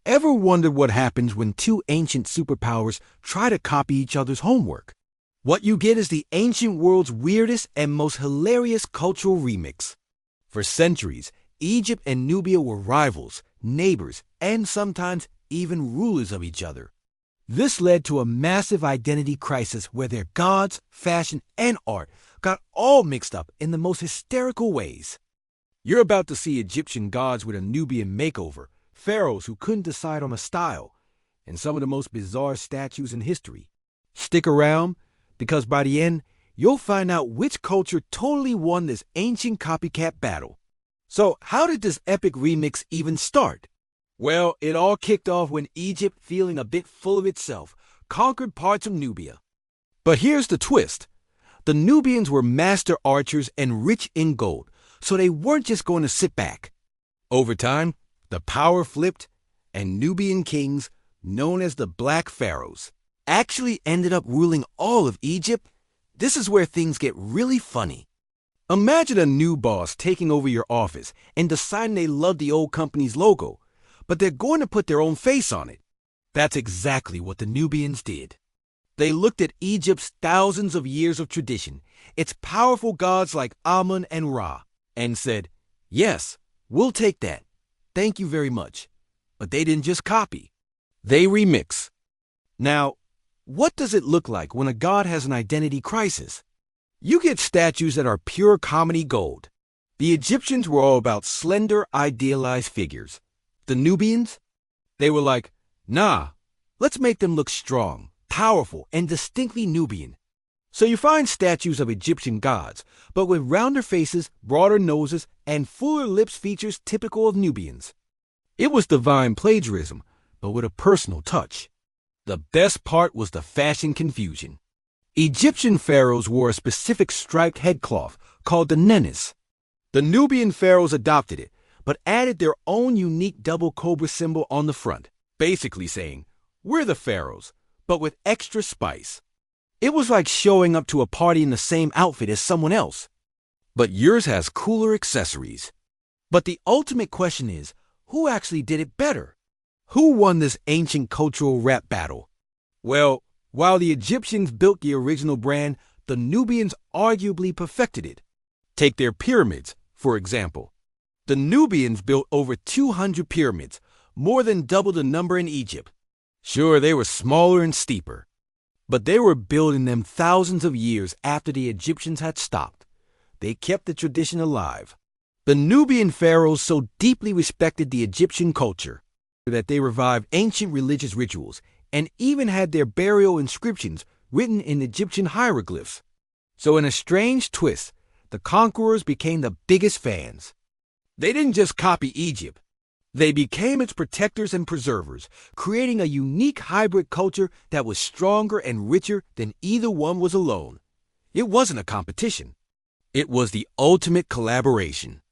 Ever wondered what happens when two ancient superpowers try to copy each other's homework? What you get is the ancient world's weirdest and most hilarious cultural remix. For centuries, Egypt and Nubia were rivals, neighbors, and sometimes even rulers of each other. This led to a massive identity crisis where their gods, fashion, and art got all mixed up in the most hysterical ways. You're about to see Egyptian gods with a Nubian makeover, pharaohs who couldn't decide on a style, and some of the most bizarre statues in history. Stick around, because by the end, you'll find out which culture totally won this ancient copycat battle. So how did this epic remix even start? Well, it all kicked off when Egypt, feeling a bit full of itself, conquered parts of Nubia. But here's the twist. The Nubians were master archers and rich in gold, so they weren't just going to sit back. Over time, the power flipped, and Nubian kings, known as the Black Pharaohs, actually ended up ruling all of Egypt. This is where things get really funny. Imagine a new boss taking over your office and deciding they love the old company's logo, but they're going to put their own face on it. That's exactly what the Nubians did. They looked at Egypt's thousands of years of tradition, its powerful gods like Amun and Ra, and said, "Yes, we'll take that. Thank you very much." But they didn't just copy. They remix. Now, what does it look like when a god has an identity crisis? You get statues that are pure comedy gold. The Egyptians were all about slender, idealized figures. The Nubians? They were like, nah, let's make them look strong, powerful, and distinctly Nubian. So you find statues of Egyptian gods, but with rounder faces, broader noses, and fuller lips, features typical of Nubians. It was divine plagiarism, but with a personal touch. The best part was the fashion confusion. Egyptian pharaohs wore a specific striped headcloth called the nenis. The Nubian pharaohs adopted it, but added their own unique double cobra symbol on the front, basically saying, "We're the pharaohs, but with extra spice." It was like showing up to a party in the same outfit as someone else. But yours has cooler accessories. But the ultimate question is, who actually did it better? Who won this ancient cultural rap battle? Well, while the Egyptians built the original brand, the Nubians arguably perfected it. Take their pyramids, for example. The Nubians built over 200 pyramids, more than double the number in Egypt. Sure, they were smaller and steeper, but they were building them thousands of years after the Egyptians had stopped. They kept the tradition alive. The Nubian pharaohs so deeply respected the Egyptian culture that they revived ancient religious rituals and even had their burial inscriptions written in Egyptian hieroglyphs. So in a strange twist, the conquerors became the biggest fans. They didn't just copy Egypt. They became its protectors and preservers, creating a unique hybrid culture that was stronger and richer than either one was alone. It wasn't a competition. It was the ultimate collaboration.